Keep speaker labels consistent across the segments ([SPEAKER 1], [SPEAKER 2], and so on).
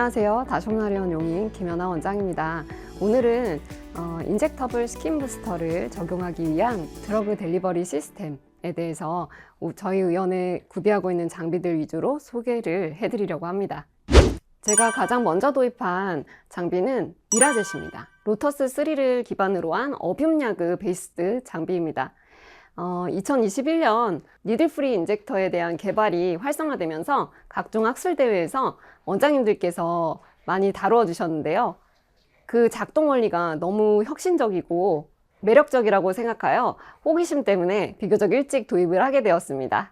[SPEAKER 1] 안녕하세요. 다쇼나리온 용인 김연아 원장입니다. 오늘은 인젝터블 스킨 부스터를 적용하기 위한 드러그 델리버리 시스템에 대해서 저희 의원에 구비하고 있는 장비들 위주로 소개를 해드리려고 합니다. 제가 가장 먼저 도입한 장비는 미라젯입니다. 로터스 3를 기반으로 한 어뷸야그 베이스드 장비입니다. 2021년 니들프리 인젝터에 대한 개발이 활성화되면서 각종 학술대회에서 원장님들께서 많이 다루어 주셨는데요. 그 작동 원리가 너무 혁신적이고 매력적이라고 생각하여 호기심 때문에 비교적 일찍 도입을 하게 되었습니다.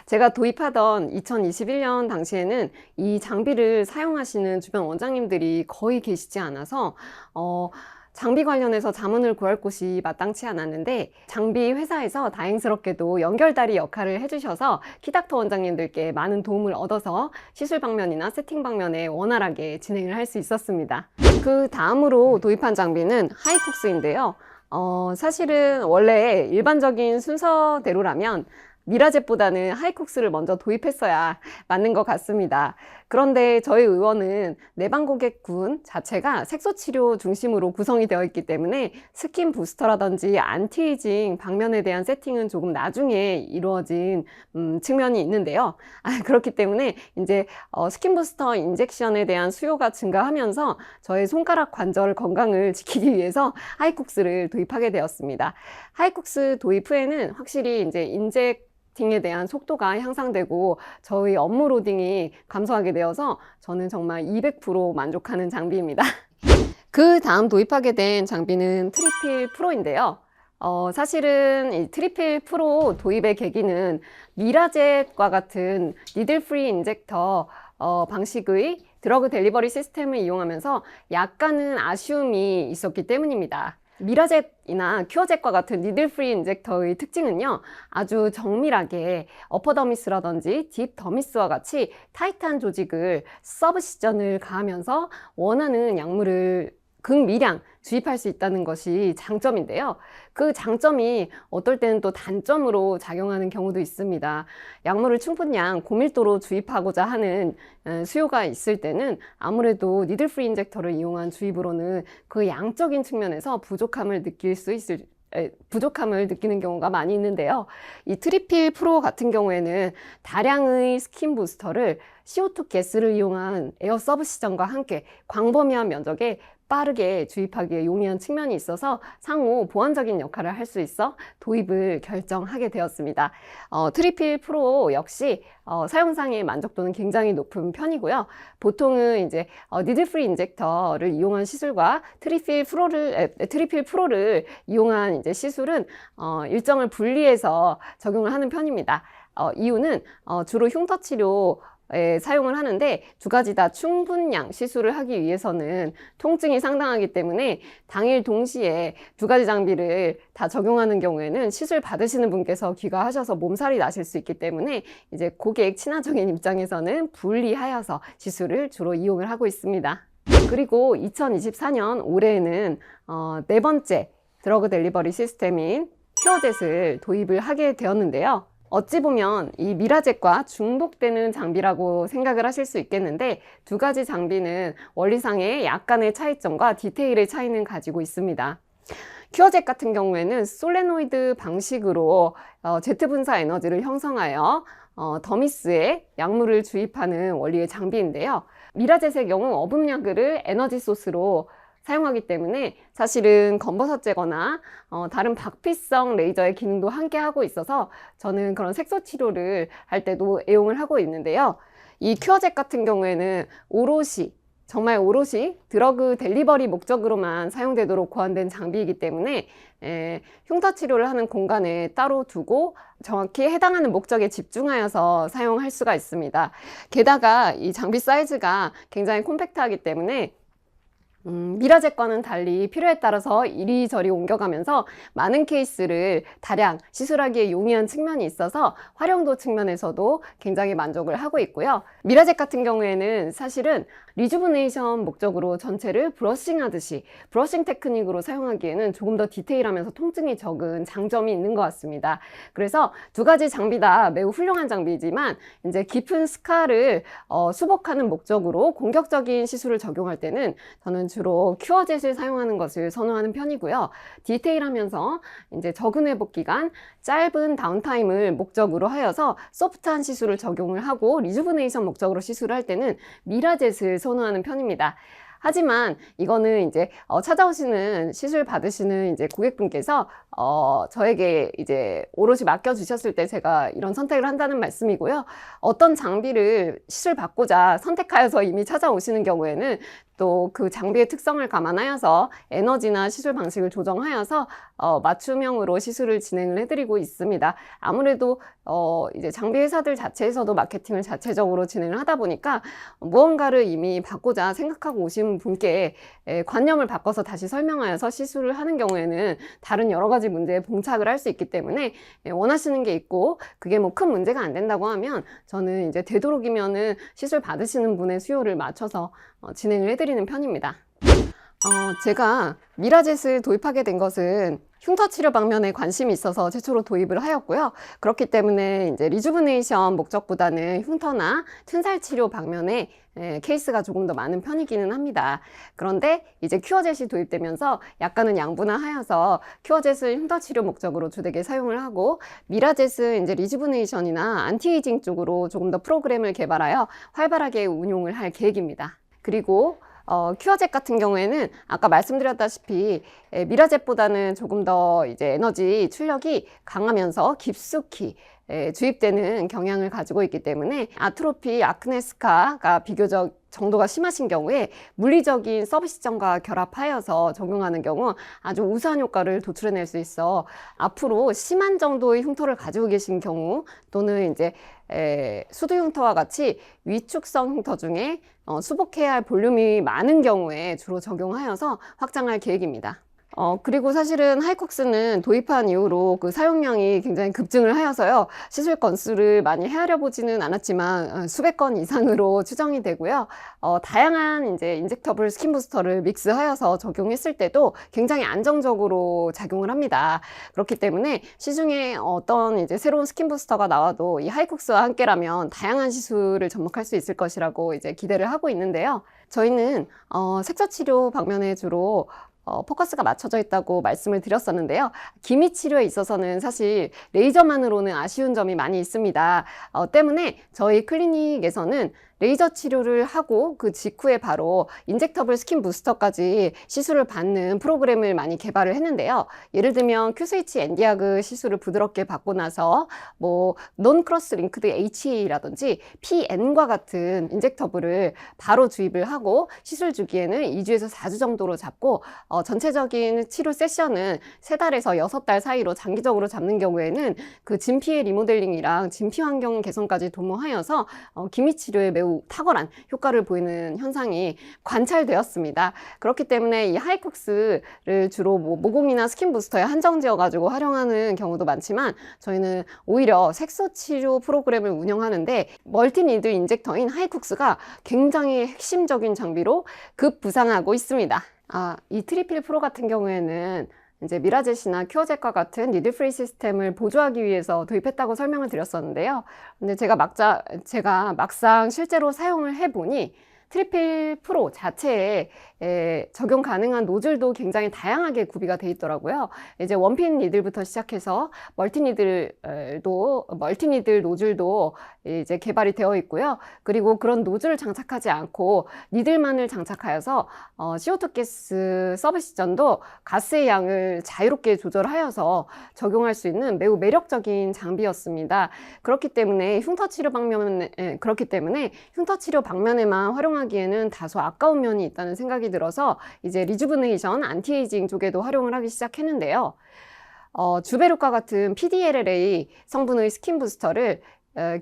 [SPEAKER 1] 제가 도입하던 2021년 당시에는 이 장비를 사용하시는 주변 원장님들이 거의 계시지 않아서 장비 관련해서 자문을 구할 곳이 마땅치 않았는데, 장비 회사에서 다행스럽게도 연결다리 역할을 해주셔서 키닥터 원장님들께 많은 도움을 얻어서 시술 방면이나 세팅 방면에 원활하게 진행을 할 수 있었습니다. 그 다음으로 도입한 장비는 하이쿡스인데요. 사실은 원래 일반적인 순서대로라면 미라젯보다는 하이쿡스를 먼저 도입했어야 맞는 것 같습니다. 그런데 저희 의원은 내방 고객군 자체가 색소치료 중심으로 구성이 되어 있기 때문에 스킨 부스터라든지 안티에이징 방면에 대한 세팅은 조금 나중에 이루어진 측면이 있는데요. 그렇기 때문에 이제 스킨 부스터 인젝션에 대한 수요가 증가하면서 저의 손가락 관절 건강을 지키기 위해서 하이쿡스를 도입하게 되었습니다. 하이쿡스 도입 후에는 확실히 이제 인젝팅에 대한 속도가 향상되고 저희 업무 로딩이 감소하게 되어서 저는 정말 200% 만족하는 장비입니다. 그 다음 도입하게 된 장비는 트리필 프로인데요. 사실은 이 트리필 프로 도입의 계기는 미라젯과 같은 니들 프리 인젝터 방식의 드러그 델리버리 시스템을 이용하면서 약간은 아쉬움이 있었기 때문입니다. 미라젯이나 큐어젯과 같은 니들 프리 인젝터의 특징은요, 아주 정밀하게 어퍼더미스라든지 딥더미스와 같이 타이트한 조직을 서브시전을 가하면서 원하는 약물을 극미량 주입할 수 있다는 것이 장점인데요. 그 장점이 어떨 때는 또 단점으로 작용하는 경우도 있습니다. 약물을 충분량 고밀도로 주입하고자 하는 수요가 있을 때는 아무래도 니들 프리 인젝터를 이용한 주입으로는 그 양적인 측면에서 부족함을 느끼는 경우가 많이 있는데요. 이 트리필 프로 같은 경우에는 다량의 스킨 부스터를 CO2 가스를 이용한 에어 서브시전과 함께 광범위한 면적에 빠르게 주입하기에 용이한 측면이 있어서 상호 보완적인 역할을 할 수 있어 도입을 결정하게 되었습니다. 트리필 프로 역시 사용상의 만족도는 굉장히 높은 편이고요. 보통은 이제 니들 프리 인젝터를 이용한 시술과 트리필 프로를 이용한 이제 시술은 일정을 분리해서 적용을 하는 편입니다. 이유는 주로 흉터 치료 사용을 하는데 두 가지 다 충분량 시술을 하기 위해서는 통증이 상당하기 때문에 당일 동시에 두 가지 장비를 다 적용하는 경우에는 시술 받으시는 분께서 귀가하셔서 몸살이 나실 수 있기 때문에 이제 고객 친화적인 입장에서는 분리하여서 시술을 주로 이용을 하고 있습니다. 그리고 2024년 올해에는 네 번째 드러그 델리버리 시스템인 큐어젯을 도입을 하게 되었는데요. 어찌 보면 이 미라젯과 중복되는 장비라고 생각을 하실 수 있겠는데, 두 가지 장비는 원리상의 약간의 차이점과 디테일의 차이는 가지고 있습니다. 큐어젯 같은 경우에는 솔레노이드 방식으로 제트 분사 에너지를 형성하여 더미스에 약물을 주입하는 원리의 장비인데요. 미라젯의 경우 어뷸야그를 에너지 소스로 사용하기 때문에 사실은 검버섯제거나 다른 박피성 레이저의 기능도 함께 하고 있어서 저는 그런 색소 치료를 할 때도 애용을 하고 있는데요. 이 큐어젯 같은 경우에는 정말 오롯이 드러그 델리버리 목적으로만 사용되도록 고안된 장비이기 때문에 흉터 치료를 하는 공간에 따로 두고 정확히 해당하는 목적에 집중하여서 사용할 수가 있습니다. 게다가 이 장비 사이즈가 굉장히 콤팩트하기 때문에 미라젯과는 달리 필요에 따라서 이리저리 옮겨가면서 많은 케이스를 다량 시술하기에 용이한 측면이 있어서 활용도 측면에서도 굉장히 만족을 하고 있고요. 미라젯 같은 경우에는 사실은 리주브네이션 목적으로 전체를 브러싱 하듯이 브러싱 테크닉으로 사용하기에는 조금 더 디테일하면서 통증이 적은 장점이 있는 것 같습니다. 그래서 두 가지 장비 다 매우 훌륭한 장비이지만 이제 깊은 스카를 수복하는 목적으로 공격적인 시술을 적용할 때는 저는 주로 큐어젯을 사용하는 것을 선호하는 편이고요. 디테일하면서 이제 적은 회복 기간, 짧은 다운타임을 목적으로 하여서 소프트한 시술을 적용을 하고 리주브네이션 목적으로 시술을 할 때는 미라젯을 선호하는 편입니다. 하지만 이거는 이제 찾아오시는 시술 받으시는 이제 고객분께서 저에게 이제 오롯이 맡겨주셨을 때 제가 이런 선택을 한다는 말씀이고요. 어떤 장비를 시술 받고자 선택하여서 이미 찾아오시는 경우에는 또 그 장비의 특성을 감안하여서 에너지나 시술 방식을 조정하여서 맞춤형으로 시술을 진행을 해드리고 있습니다. 아무래도 이제 장비 회사들 자체에서도 마케팅을 자체적으로 진행을 하다 보니까 무언가를 이미 받고자 생각하고 오신 분께 관념을 바꿔서 다시 설명하여서 시술을 하는 경우에는 다른 여러 가지 문제에 봉착을 할 수 있기 때문에 원하시는 게 있고 그게 뭐 큰 문제가 안 된다고 하면 저는 이제 되도록이면은 시술 받으시는 분의 수요를 맞춰서 진행을 해드리는 편입니다. 제가 미라젯을 도입하게 된 것은 흉터 치료 방면에 관심이 있어서 최초로 도입을 하였고요. 그렇기 때문에 이제 리주브네이션 목적보다는 흉터나 튼살 치료 방면에 케이스가 조금 더 많은 편이기는 합니다. 그런데 이제 큐어젯이 도입되면서 약간은 양분화하여서 큐어젯을 흉터 치료 목적으로 주되게 사용을 하고 미라젯은 이제 리주브네이션이나 안티에이징 쪽으로 조금 더 프로그램을 개발하여 활발하게 운용을 할 계획입니다. 그리고 큐어젯 같은 경우에는 아까 말씀드렸다시피 미라젯보다는 조금 더 이제 에너지 출력이 강하면서 깊숙이 주입되는 경향을 가지고 있기 때문에 아트로피, 아크네스카가 비교적 정도가 심하신 경우에 물리적인 서비스점과 결합하여서 적용하는 경우 아주 우수한 효과를 도출해낼 수 있어 앞으로 심한 정도의 흉터를 가지고 계신 경우 또는 이제 수두 흉터와 같이 위축성 흉터 중에 수복해야 할 볼륨이 많은 경우에 주로 적용하여서 확장할 계획입니다. 그리고 사실은 하이콕스는 도입한 이후로 그 사용량이 굉장히 급증을 하여서요. 시술 건수를 많이 헤아려 보지는 않았지만 수백 건 이상으로 추정이 되고요. 다양한 이제 인젝터블 스킨 부스터를 믹스하여서 적용했을 때도 굉장히 안정적으로 작용을 합니다. 그렇기 때문에 시중에 어떤 이제 새로운 스킨 부스터가 나와도 이 하이콕스와 함께라면 다양한 시술을 접목할 수 있을 것이라고 이제 기대를 하고 있는데요. 저희는 색소 치료 방면에 주로 포커스가 맞춰져 있다고 말씀을 드렸었는데요. 기미 치료에 있어서는 사실 레이저만으로는 아쉬운 점이 많이 있습니다. 때문에 저희 클리닉에서는 레이저 치료를 하고 그 직후에 바로 인젝터블 스킨 부스터까지 시술을 받는 프로그램을 많이 개발을 했는데요. 예를 들면 큐스위치 엔디아그 시술을 부드럽게 받고 나서 뭐 논크로스 링크드 HA라든지 PN과 같은 인젝터블을 바로 주입을 하고 시술 주기에는 2주에서 4주 정도로 잡고 전체적인 치료 세션은 3달에서 6달 사이로 장기적으로 잡는 경우에는 그 진피의 리모델링이랑 진피 환경 개선까지 도모하여서 기미 치료에 매우 탁월한 효과를 보이는 현상이 관찰되었습니다. 그렇기 때문에 이 하이콕스를 주로 모공이나 스킨 부스터에 한정지어 가지고 활용하는 경우도 많지만 저희는 오히려 색소 치료 프로그램을 운영하는데 멀티니드 인젝터인 하이콕스가 굉장히 핵심적인 장비로 급부상하고 있습니다. 이 트리필 프로 같은 경우에는 이제 미라젯이나 큐어젯과 같은 니들 프리 시스템을 보조하기 위해서 도입했다고 설명을 드렸었는데요. 근데 제가 막상 실제로 사용을 해보니 트리필 프로 자체에 적용 가능한 노즐도 굉장히 다양하게 구비가 돼 있더라고요. 이제 원핀 니들부터 시작해서 멀티 니들 노즐도 이제 개발이 되어 있고요. 그리고 그런 노즐을 장착하지 않고 니들만을 장착하여서 CO2 가스 서비스전도 가스의 양을 자유롭게 조절하여서 적용할 수 있는 매우 매력적인 장비였습니다. 그렇기 때문에 흉터 치료 방면에만 활용하기에는 다소 아까운 면이 있다는 생각이 들어서 이제 리주브네이션 안티에이징 쪽에도 활용을 하기 시작했는데요. 주베룩과 같은 PDLLA 성분의 스킨 부스터를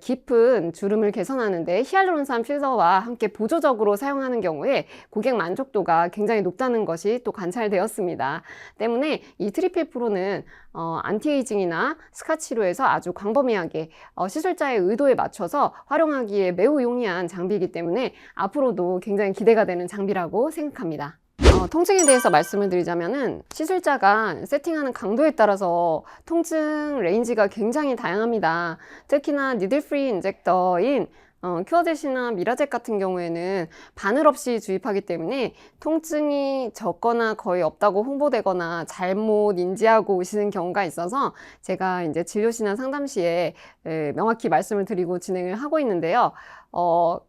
[SPEAKER 1] 깊은 주름을 개선하는 데 히알루론산 필러와 함께 보조적으로 사용하는 경우에 고객 만족도가 굉장히 높다는 것이 또 관찰되었습니다. 때문에 이 트리필 프로는 안티에이징이나 스카 치료에서 아주 광범위하게 시술자의 의도에 맞춰서 활용하기에 매우 용이한 장비이기 때문에 앞으로도 굉장히 기대가 되는 장비라고 생각합니다. 통증에 대해서 말씀을 드리자면은 시술자가 세팅하는 강도에 따라서 통증 레인지가 굉장히 다양합니다. 특히나 니들 프리 인젝터인 큐어젯이나 미라젯 같은 경우에는 바늘 없이 주입하기 때문에 통증이 적거나 거의 없다고 홍보되거나 잘못 인지하고 오시는 경우가 있어서 제가 이제 진료시나 상담 시에 명확히 말씀을 드리고 진행을 하고 있는데요.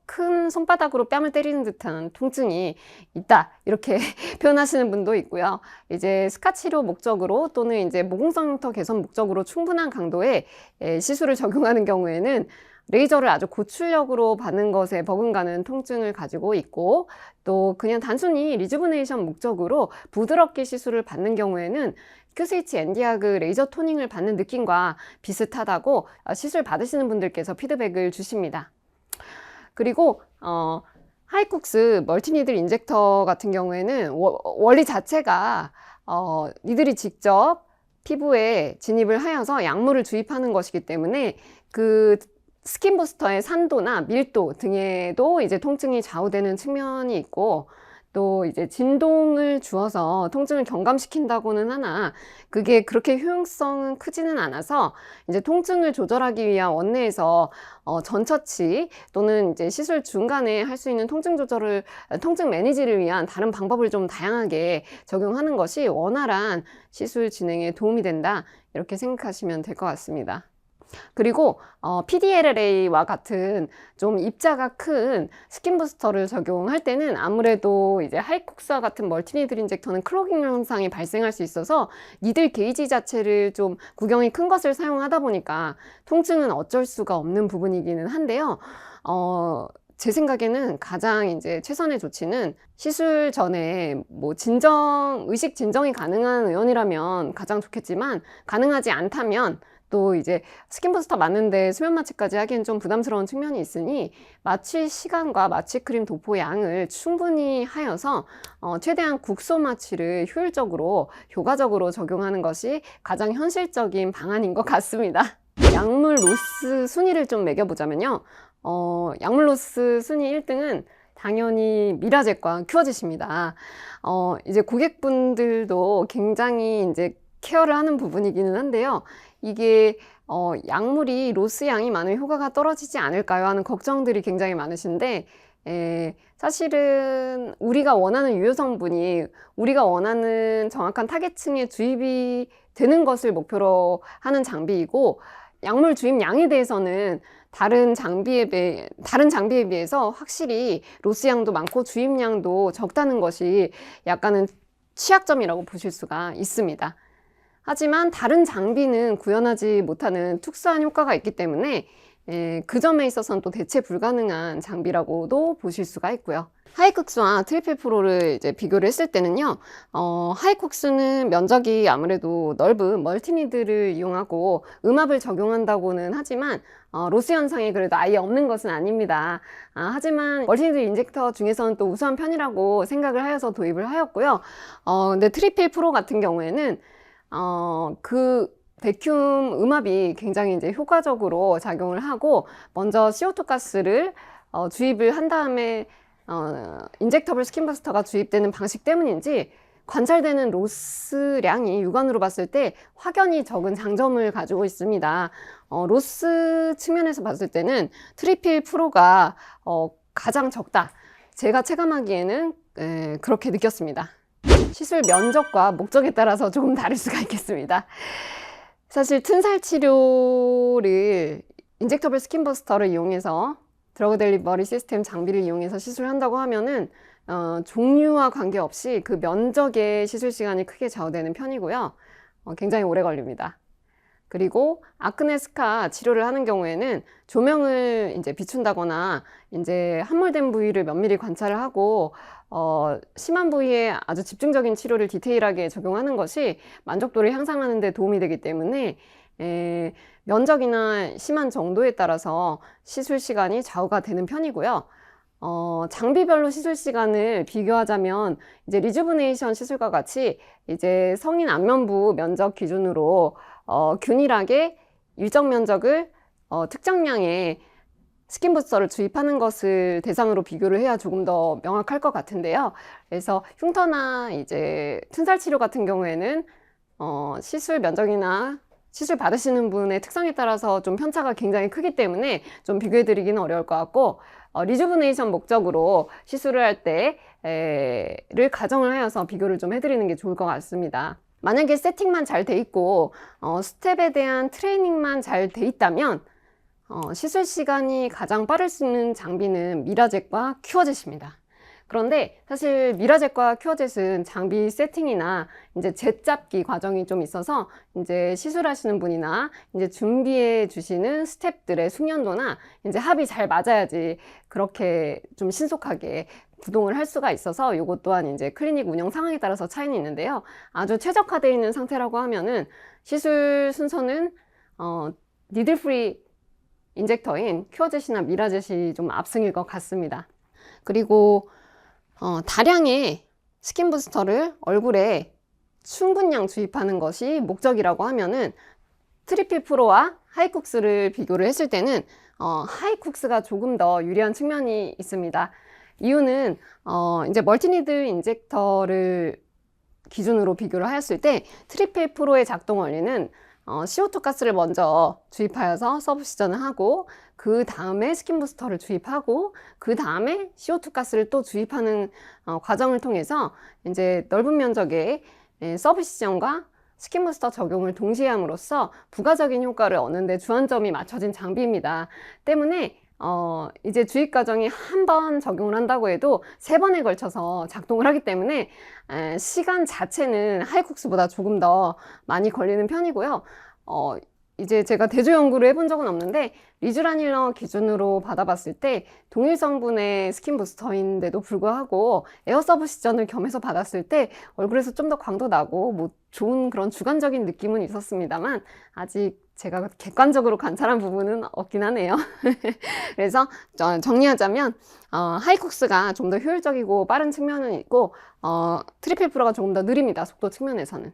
[SPEAKER 1] 큰 손바닥으로 뺨을 때리는 듯한 통증이 있다 이렇게 표현하시는 분도 있고요. 이제 스카 치료 목적으로 또는 이제 모공성 흉터 개선 목적으로 충분한 강도의 시술을 적용하는 경우에는 레이저를 아주 고출력으로 받는 것에 버금가는 통증을 가지고 있고, 또 그냥 단순히 리주브네이션 목적으로 부드럽게 시술을 받는 경우에는 QCH 엔디아그 레이저 토닝을 받는 느낌과 비슷하다고 시술 받으시는 분들께서 피드백을 주십니다. 그리고 하이쿡스 멀티니들 인젝터 같은 경우에는 원리 자체가 니들이 직접 피부에 진입을 하여서 약물을 주입하는 것이기 때문에 그 스킨 부스터의 산도나 밀도 등에도 이제 통증이 좌우되는 측면이 있고, 또 이제 진동을 주어서 통증을 경감시킨다고는 하나 그게 그렇게 효용성은 크지는 않아서 이제 통증을 조절하기 위한 원내에서 전처치 또는 이제 시술 중간에 할 수 있는 통증 조절을, 통증 매니지를 위한 다른 방법을 좀 다양하게 적용하는 것이 원활한 시술 진행에 도움이 된다 이렇게 생각하시면 될 것 같습니다. 그리고 PDLLA와 같은 좀 입자가 큰 스킨 부스터를 적용할 때는 아무래도 이제 하이쿡스와 같은 멀티니들 인젝터는 클로깅 현상이 발생할 수 있어서 니들 게이지 자체를 좀 구경이 큰 것을 사용하다 보니까 통증은 어쩔 수가 없는 부분이기는 한데요. 제 생각에는 가장 이제 최선의 조치는 시술 전에 뭐 의식 진정이 가능한 의원이라면 가장 좋겠지만, 가능하지 않다면 또 이제 스킨 부스터 맞는데 수면 마취까지 하기엔 좀 부담스러운 측면이 있으니 마취 시간과 마취 크림 도포 양을 충분히 하여서 최대한 국소 마취를 효율적으로 효과적으로 적용하는 것이 가장 현실적인 방안인 것 같습니다. 약물 로스 순위를 좀 매겨보자면요. 약물 로스 순위 1등은 당연히 미라젯과 큐어젯입니다. 이제 고객분들도 굉장히 이제 케어를 하는 부분이기는 한데요. 이게 약물이 로스 양이 많으면 효과가 떨어지지 않을까요 하는 걱정들이 굉장히 많으신데, 사실은 우리가 원하는 유효 성분이 우리가 원하는 정확한 타겟층에 주입이 되는 것을 목표로 하는 장비이고, 약물 주입 양에 대해서는 다른 장비에 비해서 확실히 로스 양도 많고 주입량도 적다는 것이 약간은 취약점이라고 보실 수가 있습니다. 하지만 다른 장비는 구현하지 못하는 특수한 효과가 있기 때문에 그 점에 있어서는 또 대체 불가능한 장비라고도 보실 수가 있고요. 하이쿡스와 트리필 프로를 이제 비교를 했을 때는요, 하이쿡스는 면적이 아무래도 넓은 멀티니드를 이용하고 음압을 적용한다고는 하지만 로스 현상이 그래도 아예 없는 것은 아닙니다. 하지만 멀티니드 인젝터 중에서는 또 우수한 편이라고 생각을 하여서 도입을 하였고요. 근데 트리필 프로 같은 경우에는 그 백큐ම් 음압이 굉장히 이제 효과적으로 작용을 하고, 먼저 CO2 가스를 주입을 한 다음에 인젝터블 스킨 부스터가 주입되는 방식 때문인지 관찰되는 로스량이 육안으로 봤을 때 확연히 적은 장점을 가지고 있습니다. 로스 측면에서 봤을 때는 트리필 프로가 가장 적다, 제가 체감하기에는 그렇게 느꼈습니다. 시술 면적과 목적에 따라서 조금 다를 수가 있겠습니다. 사실 튼살 치료를 인젝터블 스킨 버스터를 이용해서 드러그 델리버리 시스템 장비를 이용해서 시술한다고 하면은 종류와 관계없이 그 면적의 시술 시간이 크게 좌우되는 편이고요. 굉장히 오래 걸립니다. 그리고 아크네 스카 치료를 하는 경우에는 조명을 이제 비춘다거나 이제 함몰된 부위를 면밀히 관찰을 하고 심한 부위에 아주 집중적인 치료를 디테일하게 적용하는 것이 만족도를 향상하는 데 도움이 되기 때문에 면적이나 심한 정도에 따라서 시술 시간이 좌우가 되는 편이고요. 장비별로 시술 시간을 비교하자면 이제 리주브네이션 시술과 같이 이제 성인 안면부 면적 기준으로 균일하게 일정 면적을 특정량의 스킨 부스터를 주입하는 것을 대상으로 비교를 해야 조금 더 명확할 것 같은데요. 그래서 흉터나 이제 튼살 치료 같은 경우에는 시술 면적이나 시술 받으시는 분의 특성에 따라서 좀 편차가 굉장히 크기 때문에 좀 비교해 드리기는 어려울 것 같고, 리주브네이션 목적으로 시술을 할 때를 가정을 하여서 비교를 좀 해드리는 게 좋을 것 같습니다. 만약에 세팅만 잘 돼 있고 스텝에 대한 트레이닝만 잘 돼 있다면 시술 시간이 가장 빠를 수 있는 장비는 미라젯과 큐어젯입니다. 그런데 사실 미라젯과 큐어젯은 장비 세팅이나 이제 젯 잡기 과정이 좀 있어서 이제 시술하시는 분이나 이제 준비해 주시는 스텝들의 숙련도나 이제 합이 잘 맞아야지 그렇게 좀 신속하게 구동을 할 수가 있어서 이것 또한 이제 클리닉 운영 상황에 따라서 차이는 있는데요. 아주 최적화되어 있는 상태라고 하면은 시술 순서는 니들 프리 인젝터인 큐어젯이나 미라젯이 좀 압승일 것 같습니다. 그리고 다량의 스킨 부스터를 얼굴에 충분량 주입하는 것이 목적이라고 하면은 트리필 프로와 하이쿡스를 비교를 했을 때는 하이쿡스가 조금 더 유리한 측면이 있습니다. 이유는 이제 멀티니들 인젝터를 기준으로 비교를 하였을 때 트리필 프로의 작동 원리는 CO2 가스를 먼저 주입하여서 서브시전을 하고 그 다음에 스킨 부스터를 주입하고 그 다음에 CO2 가스를 또 주입하는 과정을 통해서 이제 넓은 면적의 서브시전과 스킨 부스터 적용을 동시에 함으로써 부가적인 효과를 얻는 데 주안점이 맞춰진 장비입니다. 때문에 이제 주입 과정이 한 번 적용을 한다고 해도 3번에 걸쳐서 작동을 하기 때문에 시간 자체는 하이쿡스보다 조금 더 많이 걸리는 편이고요. 이제 제가 대조 연구를 해본 적은 없는데 리쥬라닐러 기준으로 받아봤을 때 동일 성분의 스킨 부스터인데도 불구하고 에어 서브시전을 겸해서 받았을 때 얼굴에서 좀 더 광도 나고 뭐 좋은 그런 주관적인 느낌은 있었습니다만 아직 제가 객관적으로 관찰한 부분은 없긴 하네요. 그래서 정리하자면 하이쿡스가 좀 더 효율적이고 빠른 측면은 있고 트리필 프로가 조금 더 느립니다. 속도 측면에서는.